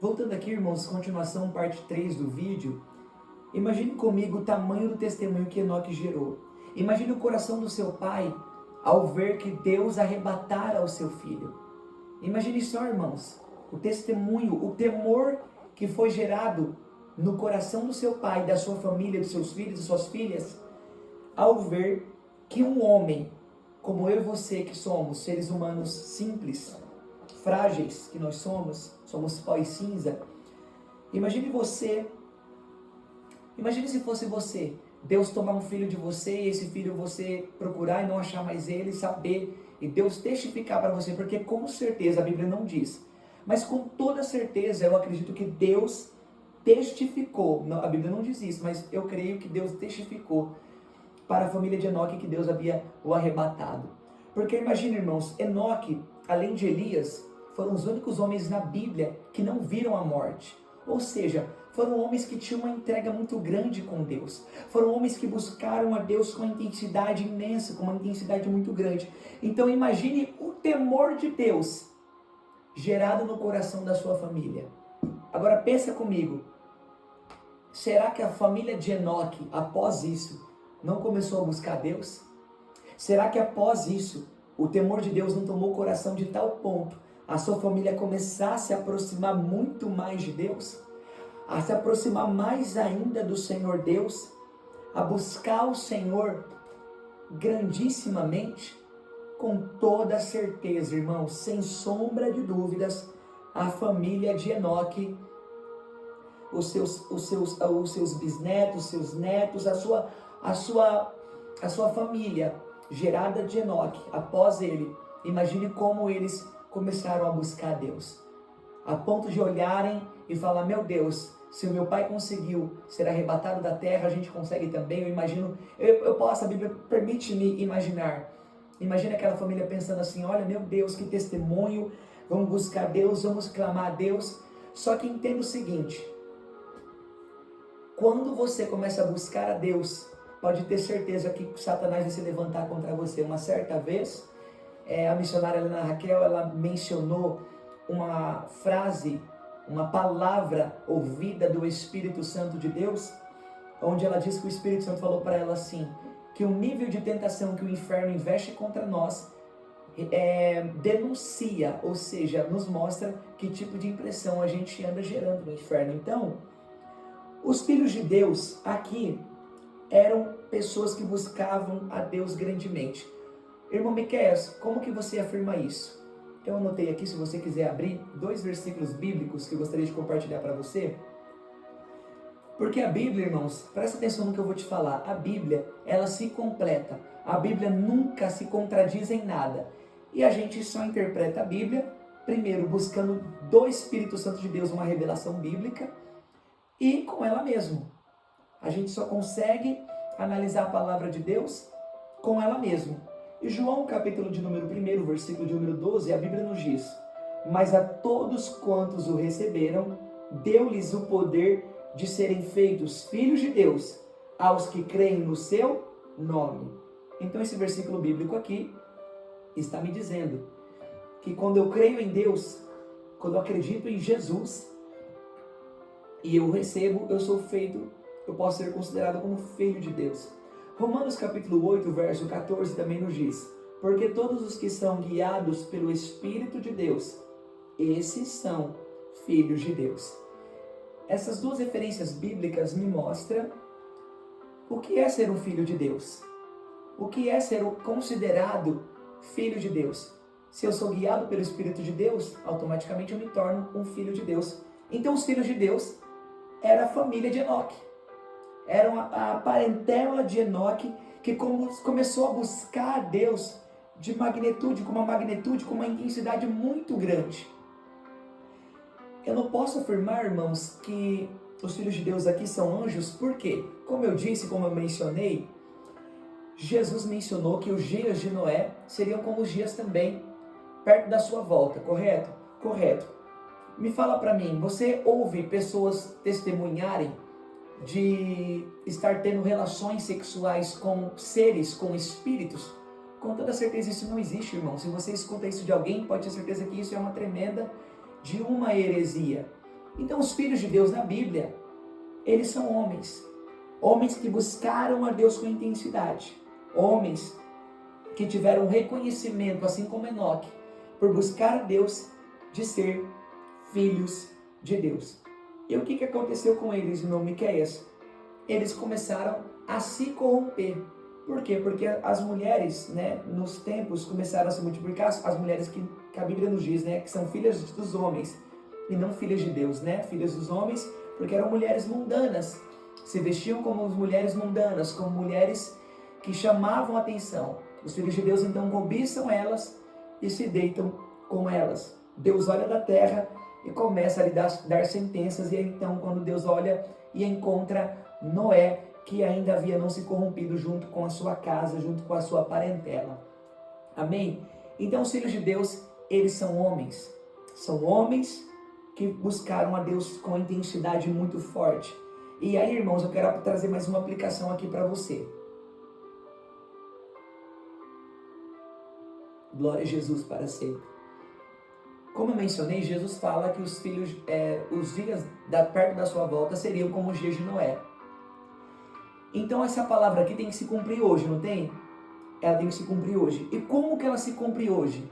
Voltando aqui, irmãos, continuação, parte 3 do vídeo. Imagine comigo o tamanho do testemunho que Enoque gerou. Imagine o coração do seu pai ao ver que Deus arrebatara o seu filho. Imagine só, irmãos, o testemunho, o temor que foi gerado no coração do seu pai, da sua família, dos seus filhos, das suas filhas, ao ver que um homem, como eu e você, que somos seres humanos simples, frágeis que nós somos pó e cinza. Imagine se fosse você, Deus tomar um filho de você e esse filho você procurar e não achar mais ele, saber, e Deus testificar para você, porque com certeza a Bíblia não diz, mas com toda certeza eu acredito que Deus testificou, a Bíblia não diz isso, mas eu creio que Deus testificou para a família de Enoque que Deus havia o arrebatado. Porque imagine, irmãos, Enoque, além de Elias, foram os únicos homens na Bíblia que não viram a morte. Ou seja, foram homens que tinham uma entrega muito grande com Deus. Foram homens que buscaram a Deus com uma intensidade imensa, com uma intensidade muito grande. Então imagine o temor de Deus gerado no coração da sua família. Agora pensa comigo, será que a família de Enoque, após isso, não começou a buscar Deus? Será que após isso, o temor de Deus não tomou o coração de tal ponto a sua família começar a se aproximar muito mais de Deus? A se aproximar mais ainda do Senhor Deus? A buscar o Senhor grandissimamente? Com toda certeza, irmãos, sem sombra de dúvidas, a família de Enoque, os seus bisnetos, seus netos, a sua família gerada de Enoque, após ele, imagine como eles começaram a buscar a Deus, a ponto de olharem e falar, meu Deus, se o meu pai conseguiu ser arrebatado da terra, a gente consegue também. Eu imagino, a Bíblia permite-me imaginar, imagina aquela família pensando assim, olha, meu Deus, que testemunho, vamos buscar Deus, vamos clamar a Deus. Só que entenda o seguinte, quando você começa a buscar a Deus, pode ter certeza que Satanás vai se levantar contra você. Uma certa vez, a missionária Helena Raquel, ela mencionou uma frase, uma palavra ouvida do Espírito Santo de Deus, onde ela diz que o Espírito Santo falou para ela assim, que o nível de tentação que o inferno investe contra nós denuncia, ou seja, nos mostra que tipo de impressão a gente anda gerando no inferno. Então, os filhos de Deus aqui eram pessoas que buscavam a Deus grandemente. Irmão Miqueias, como que você afirma isso? Eu anotei aqui, se você quiser abrir, 2 versículos bíblicos que eu gostaria de compartilhar para você. Porque a Bíblia, irmãos, presta atenção no que eu vou te falar. A Bíblia, ela se completa. A Bíblia nunca se contradiz em nada. E a gente só interpreta a Bíblia, primeiro, buscando do Espírito Santo de Deus uma revelação bíblica e com ela mesmo. A gente só consegue analisar a palavra de Deus com ela mesmo. E João, capítulo de número 1, versículo de número 12, a Bíblia nos diz, mas a todos quantos o receberam, deu-lhes o poder de serem feitos filhos de Deus, aos que creem no seu nome. Então esse versículo bíblico aqui está me dizendo que quando eu creio em Deus, quando eu acredito em Jesus, e eu recebo, eu sou feito, eu posso ser considerado como filho de Deus. Romanos capítulo 8, verso 14 também nos diz, porque todos os que são guiados pelo Espírito de Deus, esses são filhos de Deus. Essas 2 referências bíblicas me mostram o que é ser um filho de Deus. O que é ser considerado filho de Deus. Se eu sou guiado pelo Espírito de Deus, automaticamente eu me torno um filho de Deus. Então os filhos de Deus era a família de Enoque. Era a parentela de Enoque que começou a buscar a Deus de magnitude, com uma intensidade muito grande. Eu não posso afirmar, irmãos, que os filhos de Deus aqui são anjos, porque, como eu disse, como eu mencionei, Jesus mencionou que os dias de Noé seriam como os dias também, perto da sua volta, correto? Correto. Me fala para mim, você ouve pessoas testemunharem de estar tendo relações sexuais com seres, com espíritos? Com toda certeza isso não existe, irmão. Se você escuta isso de alguém, pode ter certeza que isso é uma tremenda de uma heresia. Então os filhos de Deus na Bíblia, eles são homens. Homens que buscaram a Deus com intensidade. Homens que tiveram reconhecimento, assim como Enoque, por buscar a Deus, de ser filhos de Deus. E o que aconteceu com eles, irmão Miqueias? Eles começaram a se corromper. Por quê? Porque as mulheres, né, nos tempos começaram a se multiplicar, as mulheres que a Bíblia nos diz, né, que são filhas dos homens e não filhas de Deus, né? Filhas dos homens, porque eram mulheres mundanas, se vestiam como mulheres mundanas, como mulheres que chamavam a atenção. Os filhos de Deus então cobiçam elas e se deitam com elas. Deus olha da terra e começa a lhe dar sentenças, e então quando Deus olha e encontra Noé, que ainda havia não se corrompido junto com a sua casa, junto com a sua parentela. Amém? Então os filhos de Deus, eles são homens que buscaram a Deus com intensidade muito forte. E aí, irmãos, eu quero trazer mais uma aplicação aqui para você. Glória a Jesus para sempre. Como eu mencionei, Jesus fala que os dias perto da sua volta seriam como os dias de Noé. Então essa palavra aqui tem que se cumprir hoje, não tem? Ela tem que se cumprir hoje. E como que ela se cumpre hoje?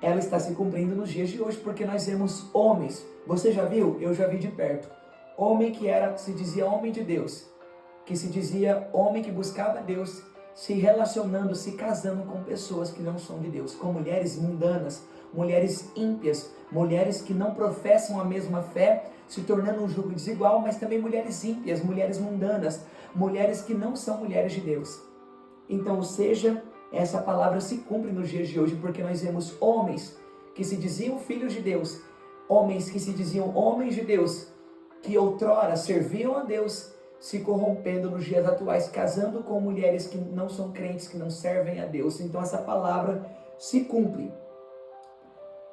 Ela está se cumprindo nos dias de hoje, porque nós vemos homens. Você já viu? Eu já vi de perto. Homem que se dizia homem de Deus, que se dizia homem que buscava Deus, se relacionando, se casando com pessoas que não são de Deus, com mulheres mundanas, mulheres ímpias, mulheres que não professam a mesma fé, se tornando um jugo desigual, mas também mulheres ímpias, mulheres mundanas, mulheres que não são mulheres de Deus. Então, ou seja, essa palavra se cumpre nos dias de hoje, porque nós vemos homens que se diziam filhos de Deus, homens que se diziam homens de Deus, que outrora serviam a Deus, se corrompendo nos dias atuais, casando com mulheres que não são crentes, que não servem a Deus. Então essa palavra se cumpre.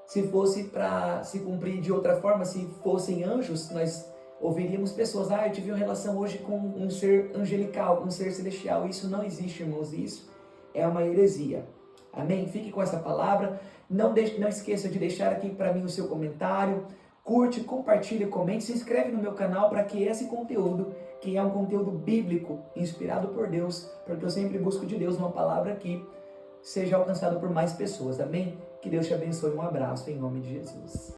Se fosse para se cumprir de outra forma, se fossem anjos, nós ouviríamos pessoas, eu tive uma relação hoje com um ser angelical, um ser celestial. Isso não existe, irmãos, isso é uma heresia. Amém? Fique com essa palavra. Não esqueça de deixar aqui para mim o seu comentário. Curte, compartilhe, comente, se inscreve no meu canal para que esse conteúdo, que é um conteúdo bíblico, inspirado por Deus, porque eu sempre busco de Deus uma palavra aqui, seja alcançado por mais pessoas. Amém? Que Deus te abençoe. Um abraço em nome de Jesus.